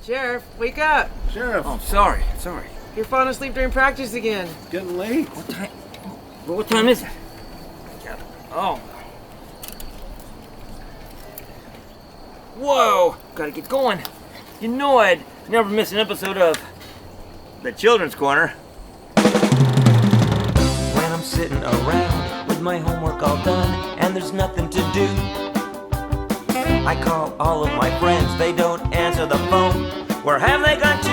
Sheriff, wake up. Sheriff, Oh, sorry. You're falling asleep during practice again. it's getting late. What time is it? Oh. Whoa, gotta get going. You know I'd never miss an episode of The Children's Corner. When I'm sitting around with my homework all done and there's nothing to do, I call all of my friends, they don't answer the phone. Where have they gone to?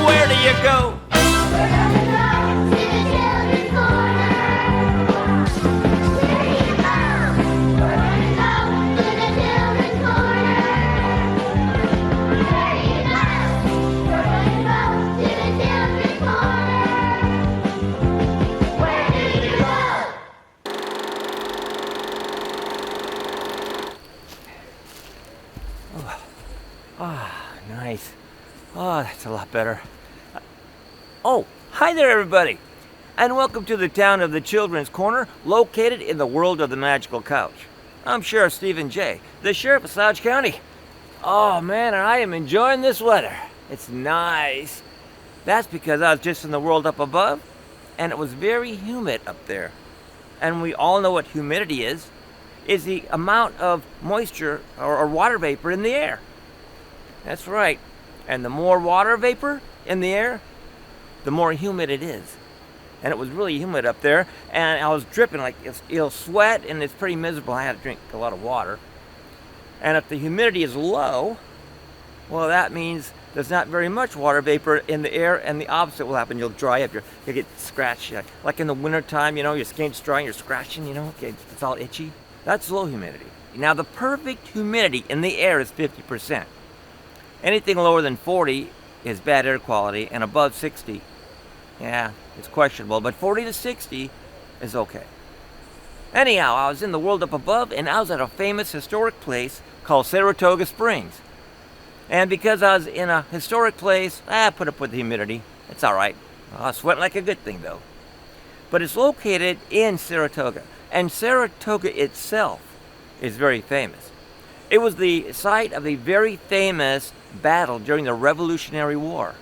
Where do you go? We're gonna go to the children's corner. Where do you go? We're gonna go to the children's corner. Where do you go? We're gonna go to the children's corner. Where do you go? Nice. Oh, that's a lot better. Oh, hi there, everybody, and welcome to the town of the Children's Corner, located in the world of the magical couch. I'm Sheriff Stephen J., the Sheriff of Slouch County. Oh man, and I am enjoying this weather. It's nice. That's because I was just in the world up above, and it was very humid up there. And we all know what humidity is the amount of moisture or water vapor in the air. That's right. And the more water vapor in the air, the more humid it is. And it was really humid up there, and I was dripping like it'll sweat, and it's pretty miserable. I had to drink a lot of water. And if the humidity is low, well, that means there's not very much water vapor in the air, and the opposite will happen. You'll dry up, you'll get scratched. Like in the wintertime, your skin's dry and you're scratching, it's all itchy. That's low humidity. Now, the perfect humidity in the air is 50%. Anything lower than 40 is bad air quality, and above 60, yeah, it's questionable, but 40 to 60 is okay. Anyhow, I was in the world up above, and I was at a famous historic place called Saratoga Springs. And because I was in a historic place, I put up with the humidity. It's all right. I was sweating like a good thing, though. But it's located in Saratoga, and Saratoga itself is very famous. It was the site of a very famous battle during the Revolutionary War.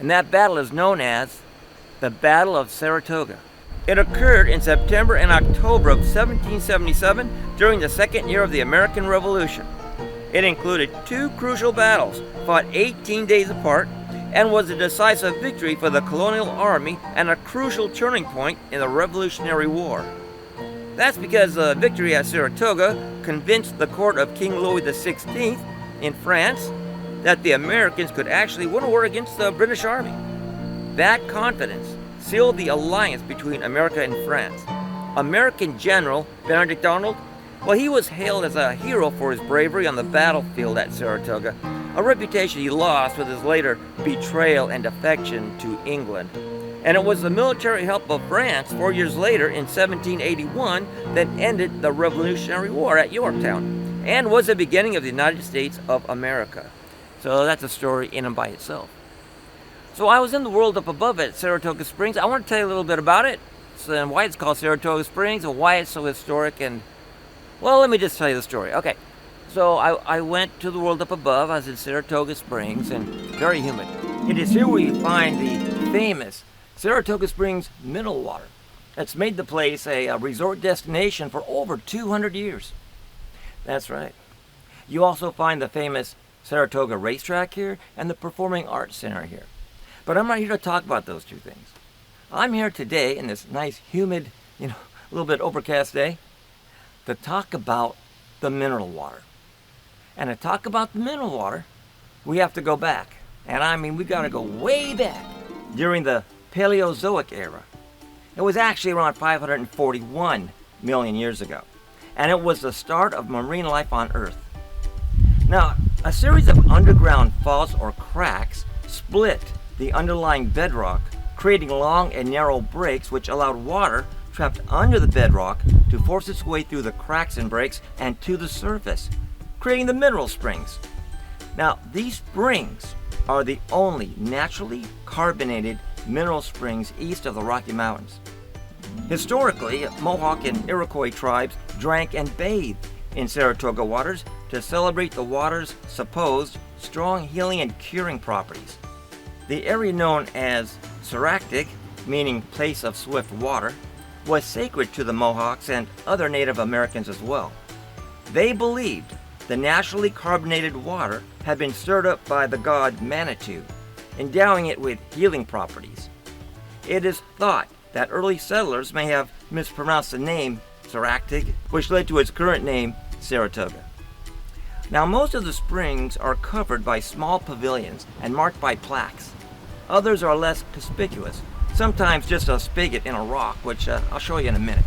And that battle is known as the Battle of Saratoga. It occurred in September and October of 1777 during the second year of the American Revolution. It included two crucial battles, fought 18 days apart, and was a decisive victory for the colonial army and a crucial turning point in the Revolutionary War. That's because the victory at Saratoga convinced the court of King Louis XVI in France that the Americans could actually win a war against the British Army. That confidence sealed the alliance between America and France. American General Benedict Arnold, well, he was hailed as a hero for his bravery on the battlefield at Saratoga, a reputation he lost with his later betrayal and defection to England. And it was the military help of France 4 years later in 1781 that ended the Revolutionary War at Yorktown and was the beginning of the United States of America. So that's a story in and by itself. So I was in the world up above at Saratoga Springs. I want to tell you a little bit about it, and why it's called Saratoga Springs, and why it's so historic, and, well, let me just tell you the story. Okay, so I went to the world up above. I was in Saratoga Springs, and very humid. It is here where you find the famous Saratoga Springs mineral water. That's made the place a resort destination for over 200 years. That's right. You also find the famous Saratoga Racetrack here and the Performing Arts Center here. But I'm not here to talk about those two things. I'm here today in this nice, humid, a little bit overcast day to talk about the mineral water. And to talk about the mineral water, we have to go back. And I mean, we got to go way back during the Paleozoic era. It was actually around 541 million years ago. And it was the start of marine life on Earth. Now, a series of underground faults or cracks split the underlying bedrock, creating long and narrow breaks which allowed water trapped under the bedrock to force its way through the cracks and breaks and to the surface, creating the mineral springs. Now, these springs are the only naturally carbonated mineral springs east of the Rocky Mountains. Historically, Mohawk and Iroquois tribes drank and bathed in Saratoga waters to celebrate the water's supposed strong healing and curing properties. The area known as Saractic, meaning place of swift water, was sacred to the Mohawks and other Native Americans as well. They believed the naturally carbonated water had been stirred up by the god Manitou, endowing it with healing properties. It is thought that early settlers may have mispronounced the name Saractic, which led to its current name, Saratoga. Now, most of the springs are covered by small pavilions and marked by plaques. Others are less conspicuous, sometimes just a spigot in a rock, which I'll show you in a minute.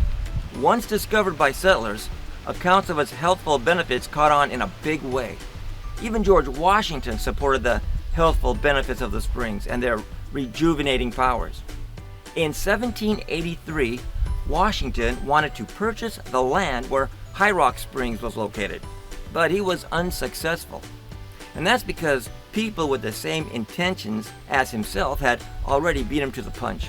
Once discovered by settlers, accounts of its healthful benefits caught on in a big way. Even George Washington supported the healthful benefits of the springs and their rejuvenating powers. In 1783, Washington wanted to purchase the land where High Rock Springs was located, but he was unsuccessful. And that's because people with the same intentions as himself had already beat him to the punch.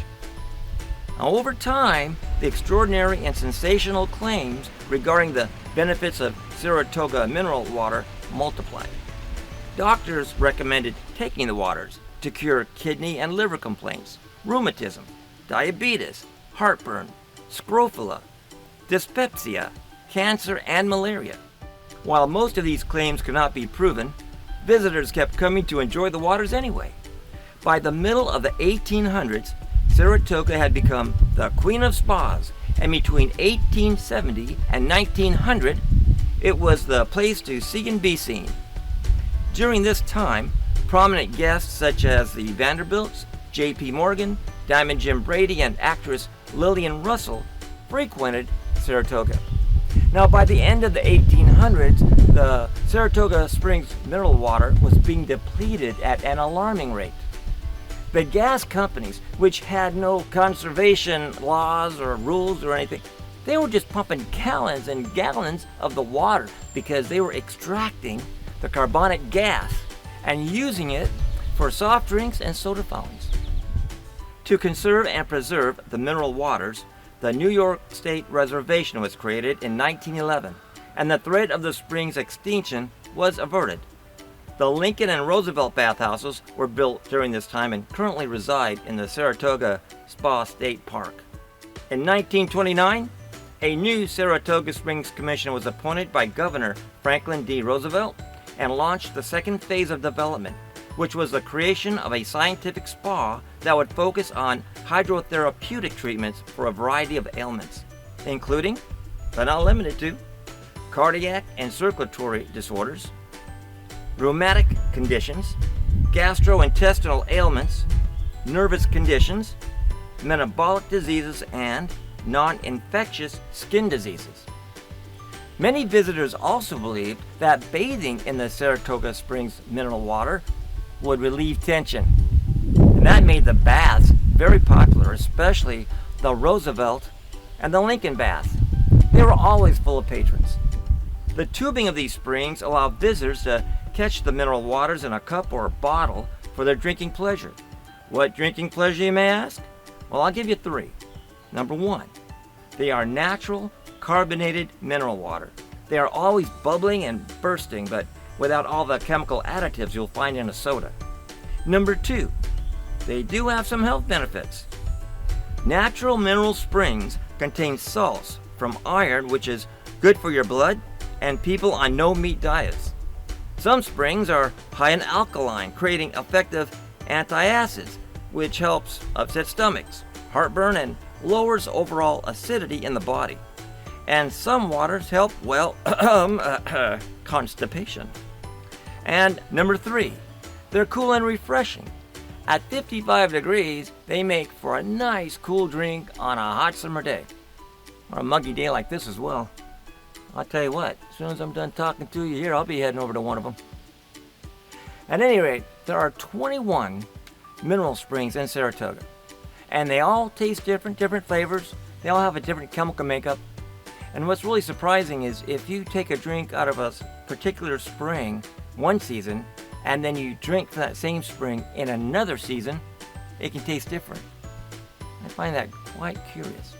Now, over time, the extraordinary and sensational claims regarding the benefits of Saratoga mineral water multiplied. Doctors recommended taking the waters to cure kidney and liver complaints, rheumatism, diabetes, heartburn, scrofula, dyspepsia, cancer, and malaria. While most of these claims could not be proven, visitors kept coming to enjoy the waters anyway. By the middle of the 1800s, Saratoga had become the Queen of Spas, and between 1870 and 1900, it was the place to see and be seen. During this time, prominent guests such as the Vanderbilts, J.P. Morgan, Diamond Jim Brady, and actress Lillian Russell frequented Saratoga. Now, by the end of the 1800s, the Saratoga Springs mineral water was being depleted at an alarming rate. The gas companies, which had no conservation laws or rules or anything, they were just pumping gallons and gallons of the water because they were extracting the carbonic gas and using it for soft drinks and soda fountains. To conserve and preserve the mineral waters, the New York State Reservation was created in 1911, and the threat of the spring's extinction was averted. The Lincoln and Roosevelt bathhouses were built during this time and currently reside in the Saratoga Spa State Park. In 1929, a new Saratoga Springs Commission was appointed by Governor Franklin D. Roosevelt and launched the second phase of development, which was the creation of a scientific spa that would focus on hydrotherapeutic treatments for a variety of ailments, including, but not limited to, cardiac and circulatory disorders, rheumatic conditions, gastrointestinal ailments, nervous conditions, metabolic diseases, and non-infectious skin diseases. Many visitors also believed that bathing in the Saratoga Springs mineral water would relieve tension. And that made the baths very popular, especially the Roosevelt and the Lincoln bath. They were always full of patrons. The tubing of these springs allowed visitors to catch the mineral waters in a cup or a bottle for their drinking pleasure. What drinking pleasure, you may ask? Well, I'll give you three. Number one, they are natural carbonated mineral water. They are always bubbling and bursting, but without all the chemical additives you'll find in a soda. Number two, they do have some health benefits. Natural mineral springs contain salts from iron, which is good for your blood and people on no-meat diets. Some springs are high in alkaline, creating effective antacids, which helps upset stomachs, heartburn, and lowers overall acidity in the body. And some waters help, well, constipation. And number three, they're cool and refreshing. At 55 degrees, they make for a nice cool drink on a hot summer day. Or a muggy day like this as well. I'll tell you what, as soon as I'm done talking to you here, I'll be heading over to one of them. At any rate, there are 21 mineral springs in Saratoga. And they all taste different flavors. They all have a different chemical makeup. And what's really surprising is if you take a drink out of a particular spring one season, and then you drink from that same spring in another season, it can taste different. I find that quite curious.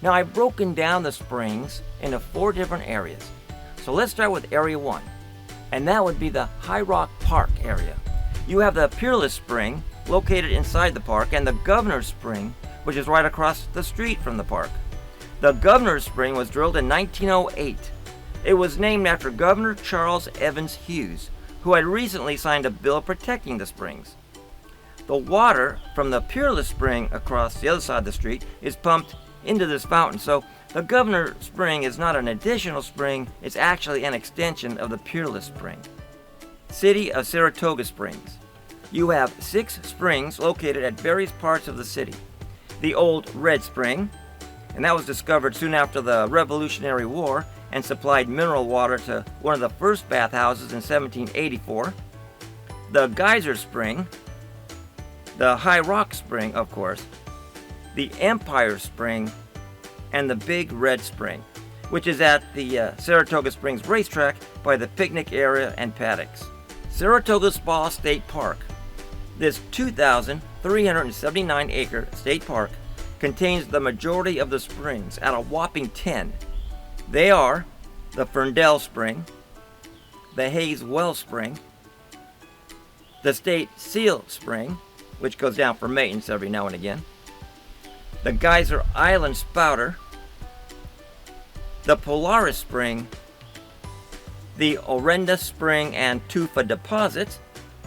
Now, I've broken down the springs into 4 different areas. So let's start with Area 1. and that would be the High Rock Park area. You have the Peerless Spring, located inside the park, and the Governor's Spring, which is right across the street from the park. The Governor's Spring was drilled in 1908. It was named after Governor Charles Evans Hughes, who had recently signed a bill protecting the springs. The water from the Peerless Spring across the other side of the street is pumped into this fountain, so the Governor Spring is not an additional spring, it's actually an extension of the Peerless Spring. City of Saratoga Springs. You have 6 springs located at various parts of the city. The Old Red Spring, and that was discovered soon after the Revolutionary War and supplied mineral water to one of the first bathhouses in 1784. The Geyser Spring, the High Rock Spring, of course, the Empire Spring, and the Big Red Spring, which is at the Saratoga Springs racetrack by the picnic area and paddocks. Saratoga Spa State Park. This 2,379-acre state park contains the majority of the springs at a whopping 10. They are the Ferndale Spring, the Hayes Well Spring, the State Seal Spring, which goes down for maintenance every now and again, the Geyser Island Spouter, the Polaris Spring, the Orenda Spring and Tufa deposits,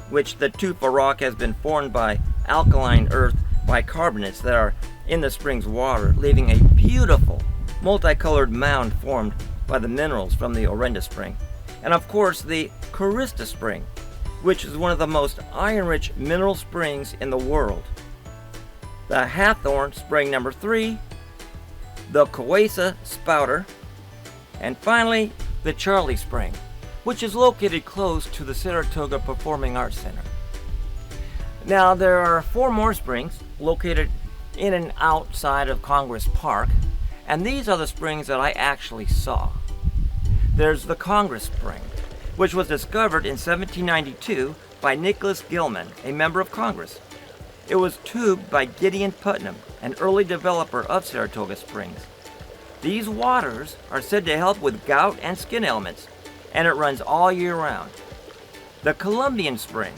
which the tufa rock has been formed by alkaline earth bicarbonates that are in the spring's water, leaving a beautiful multicolored mound formed by the minerals from the Orenda Spring. And of course the Carista Spring, which is one of the most iron-rich mineral springs in the world. The Hathorn Spring number 3, the Coesa Spouter, and finally the Charlie Spring, which is located close to the Saratoga Performing Arts Center. Now there are 4 more springs located in and outside of Congress Park, and these are the springs that I actually saw. There's the Congress Spring, which was discovered in 1792 by Nicholas Gilman, a member of Congress. It was tubed by Gideon Putnam, an early developer of Saratoga Springs. These waters are said to help with gout and skin ailments, and it runs all year round. The Columbian Spring.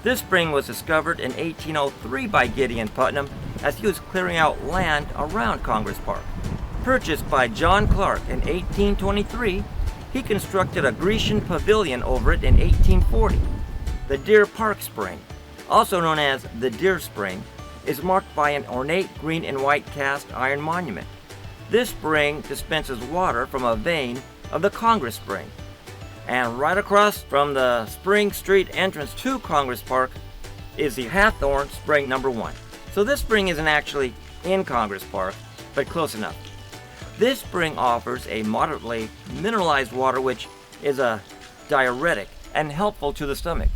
This spring was discovered in 1803 by Gideon Putnam as he was clearing out land around Congress Park. Purchased by John Clark in 1823, he constructed a Grecian pavilion over it in 1840. The Deer Park Spring, also known as the Deer Spring, is marked by an ornate green and white cast iron monument. This spring dispenses water from a vein of the Congress Spring. And right across from the Spring Street entrance to Congress Park is the Hathorn Spring number 1. So this spring isn't actually in Congress Park, but close enough. This spring offers a moderately mineralized water which is a diuretic and helpful to the stomach.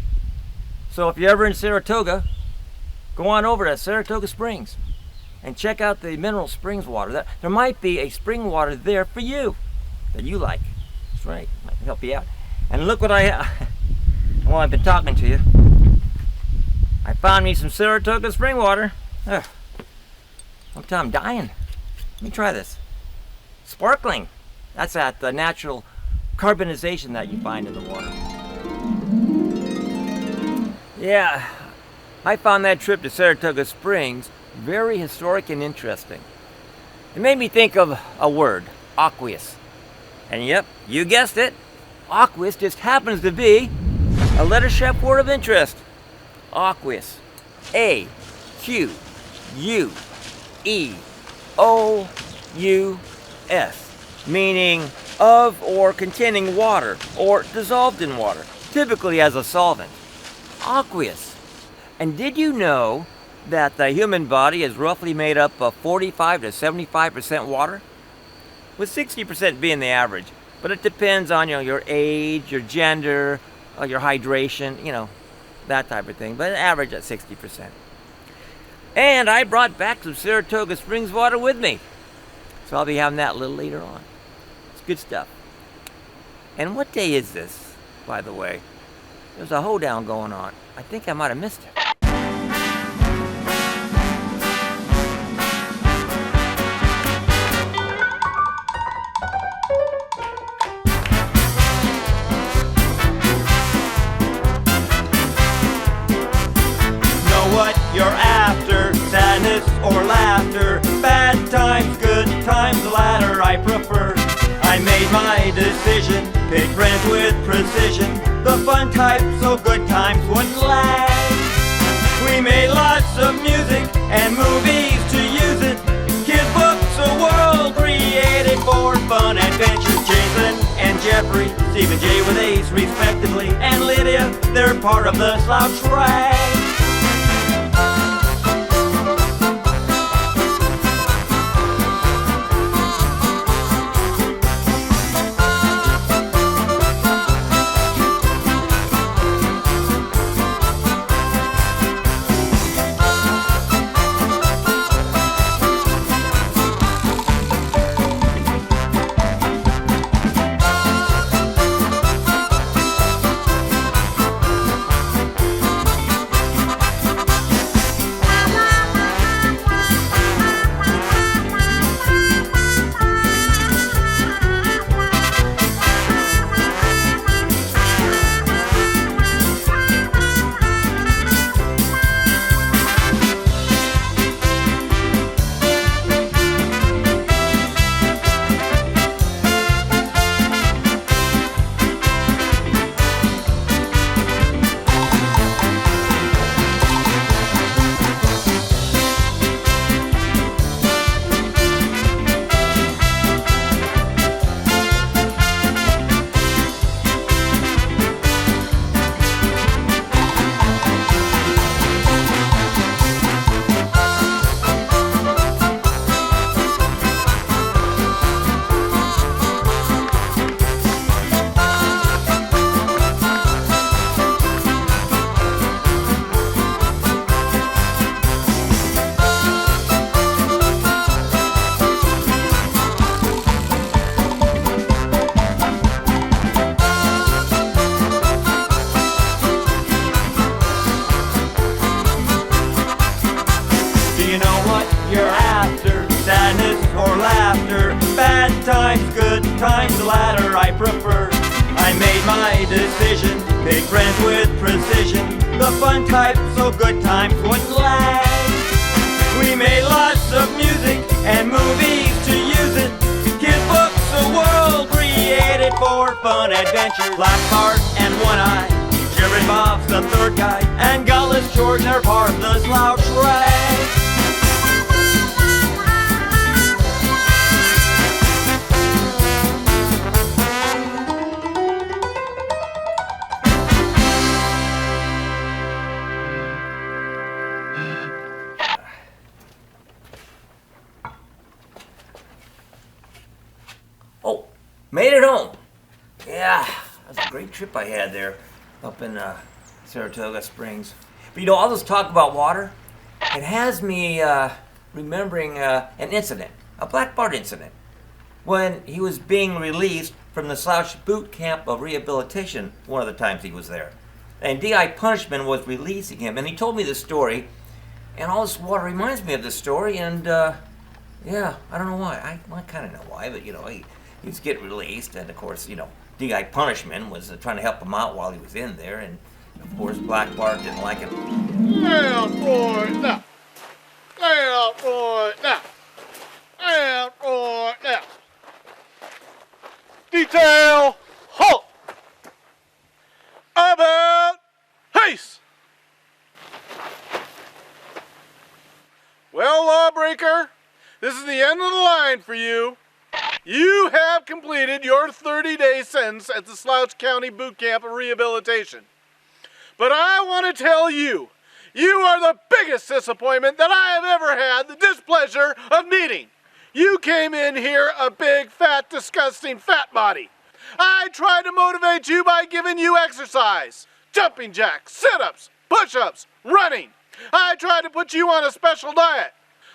So if you're ever in Saratoga, go on over to Saratoga Springs and check out the mineral springs water. There might be a spring water there for you that you like. That's right, might help you out. And look what while I've been talking to you, I found me some Saratoga spring water. Ugh. I'm dying. Let me try this. Sparkling. That's that the natural carbonization that you find in the water. Yeah, I found that trip to Saratoga Springs very historic and interesting. It made me think of a word, aqueous. And yep, you guessed it, aqueous just happens to be a letter shaped word of interest. Aqueous. A-Q-U-E-O-U-S, meaning of or containing water or dissolved in water, typically as a solvent. Aqueous. And did you know that the human body is roughly made up of 45 to 75% water? With 60% being the average. But it depends on your age, your gender, your hydration, that type of thing. But average at 60%. And I brought back some Saratoga Springs water with me. So I'll be having that a little later on. It's good stuff. And what day is this, by the way? There's a hoedown going on. I think I might have missed it. prefer. I made my decision, pick friends with precision. The fun type, so good times wouldn't lag. We made lots of music and movies to use it. Kid books, a world created for fun adventure. Jason and Jeffrey, Steve and Jay with Ace respectively, and Lydia, they're part of the Slouch Rag. You know what you're after, sadness or laughter, bad times, good times, the latter I prefer. I made my decision, pick friends with precision. The fun type, so good times wouldn't lag. We made lots of music and movies to use it. Kid books, a world created for fun adventure. Black Bart and One Eye, Jerry Bob's the third guy, and Gutless George are part of the Slouch Rag. Oh, made it home. Yeah, that was a great trip I had there up in Saratoga Springs. But you know, all this talk about water, it has me remembering an incident, a Black Bart incident, when he was being released from the Slouch Boot Camp of Rehabilitation one of the times he was there. And D.I. Punishman was releasing him, and he told me this story, and all this water reminds me of this story, and yeah, I don't know why. I kind of know why, but you know, he was getting released, and of course, you know, D.I. Punishman was trying to help him out while he was in there, and of course, Black Bart didn't like it. Down for it now. Down for it now. Down for it now. Detail, halt. About haste. Well, lawbreaker, this is the end of the line for you. You have completed your 30-day sentence at the Slouch County Boot Camp of Rehabilitation. But I want to tell you, you are the biggest disappointment that I have ever had the displeasure of meeting. You came in here a big, fat, disgusting fat body. I tried to motivate you by giving you exercise, jumping jacks, sit-ups, push-ups, running. I tried to put you on a special diet.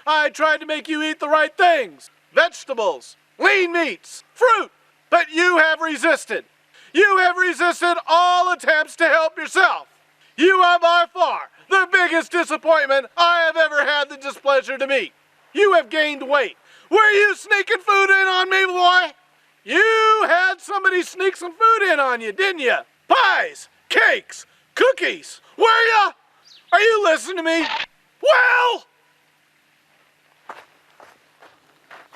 I tried to make you eat the right things, vegetables, lean meats, fruit, but you have resisted. You have resisted all attempts to help yourself. You are by far the biggest disappointment I have ever had the displeasure to meet. You have gained weight. Were you sneaking food in on me, boy? You had somebody sneak some food in on you, didn't you? Pies, cakes, cookies. Were you? Are you listening to me? Well!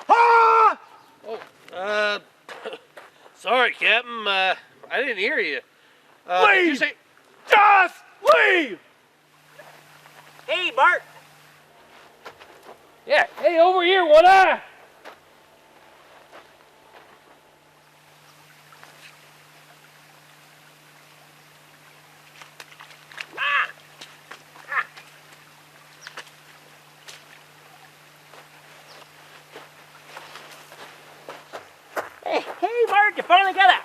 Ah! Sorry, Captain. I didn't hear you. Did you Leave! say... Just leave! Hey, Bart. Yeah. Hey, over here, One Eye. Hey, Bart, you finally got out.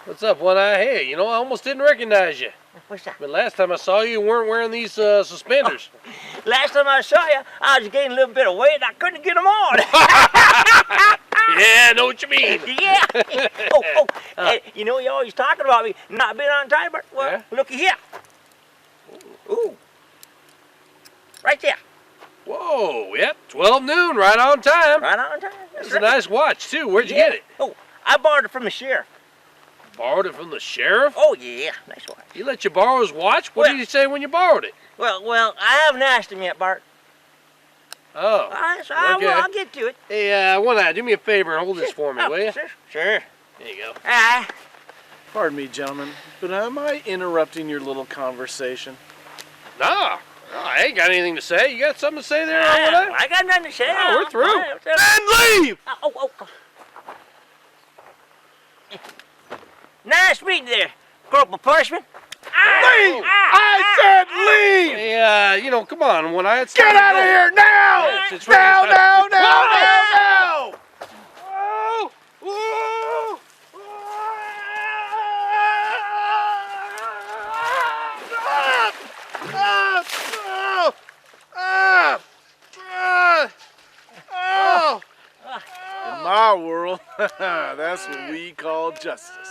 What's up, One Eye? Hey, I almost didn't recognize you. What's that? But last time I saw you, you weren't wearing these suspenders. Last time I saw you, I was gaining a little bit of weight and I couldn't get them on. Yeah, I know what you mean. Yeah. Hey, you always talking about me not being on time, Bart. Well, Yeah? looky here. Ooh. Right there. Whoa, yep, 12 noon, right on time. Right on time. That's a nice watch, too. Where'd you get it? Oh, I borrowed it from the sheriff. Borrowed it from the sheriff? Oh, yeah. Nice one. He let you borrow his watch? What Well- did he say when you borrowed it? Well, I haven't asked him yet, Bart. Oh. All right, so Okay. I'll get to it. Hey, One Eye, do me a favor and hold this for me, Oh, will you? Sure. There you go. Pardon me, gentlemen, but am I interrupting your little conversation? No, I ain't got anything to say. You got something to say there, One Eye? I got nothing to say. Oh, we're through. All right, Then leave! Oh. Nice meeting you there, Corporal Parchment. Leave! I said leave! Hey, come on, One Eye. It's Get time to out go. of here now! It's ready Now, to start. now! Oh! Oh! In my world, that's what we call justice.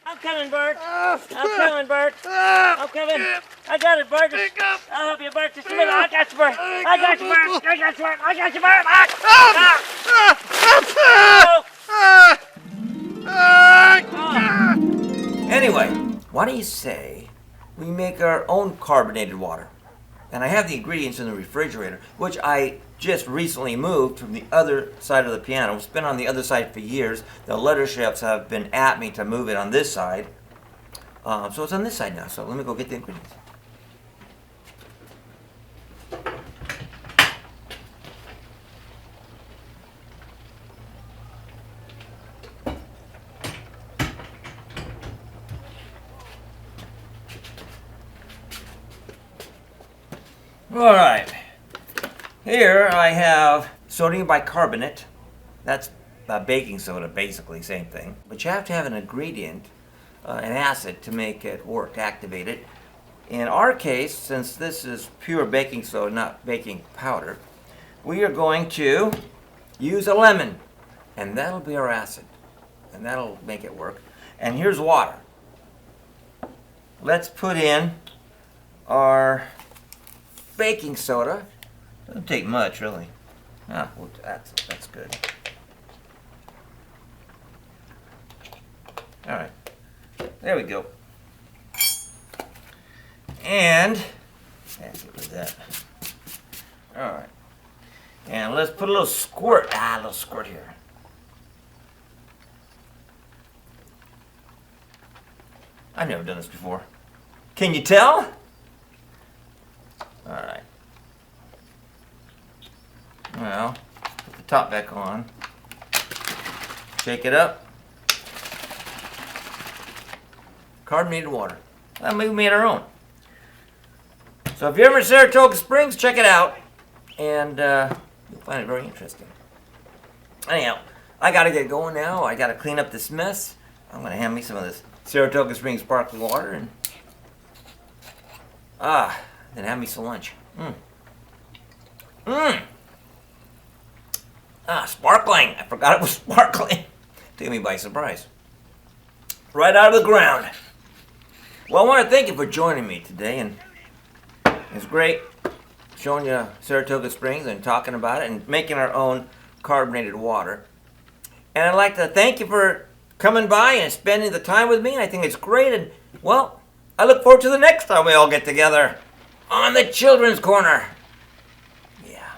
I'm coming, Bart. I'm coming, Bart. I'm coming. I got it, Bart. I'll help you, Bart. Just a minute. I got you, Bart. I got you, Bart. I got you, Bart. Anyway, why don't you say we make our own carbonated water? And I have the ingredients in the refrigerator, which I just recently moved from the other side of the piano. It's been on the other side for years. The letter chefs have been at me to move it on this side. So it's on this side now, so let me go get the ingredients. All right. Here I have sodium bicarbonate. That's baking soda, basically, same thing. But you have to have an ingredient, an acid, to make it work, to activate it. In our case, since this is pure baking soda, not baking powder, we are going to use a lemon, and that'll be our acid, and that'll make it work. And here's water. Let's put in our baking soda. Doesn't take much, really. Well, that's good. All right, there we go. And get rid of that. All right, and let's put a little squirt. A little squirt here. I've never done this before. Can you tell? All right. Well, put the top back on. Shake it up. Carbonated water. Well, we made our own. So if you're ever in Saratoga Springs, check it out. And you'll find it very interesting. Anyhow, I gotta get going now. I gotta clean up this mess. I'm gonna hand me some of this Saratoga Springs sparkling water and then have me some lunch. Sparkling! I forgot it was sparkling. Took me by surprise. Right out of the ground. Well, I want to thank you for joining me today, and it's great showing you Saratoga Springs and talking about it and making our own carbonated water. And I'd like to thank you for coming by and spending the time with me. I think it's great, and well, I look forward to the next time we all get together on the Children's Corner. Yeah,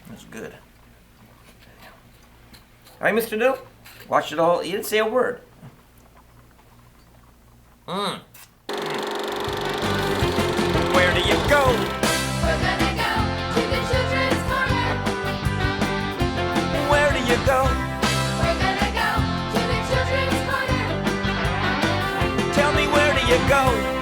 that's good. All right, Mr. Dill? Watch it all. You didn't say a word. Where do you go? We're gonna go to the children's corner. Where do you go? We're gonna go to the children's corner. Tell me, where do you go?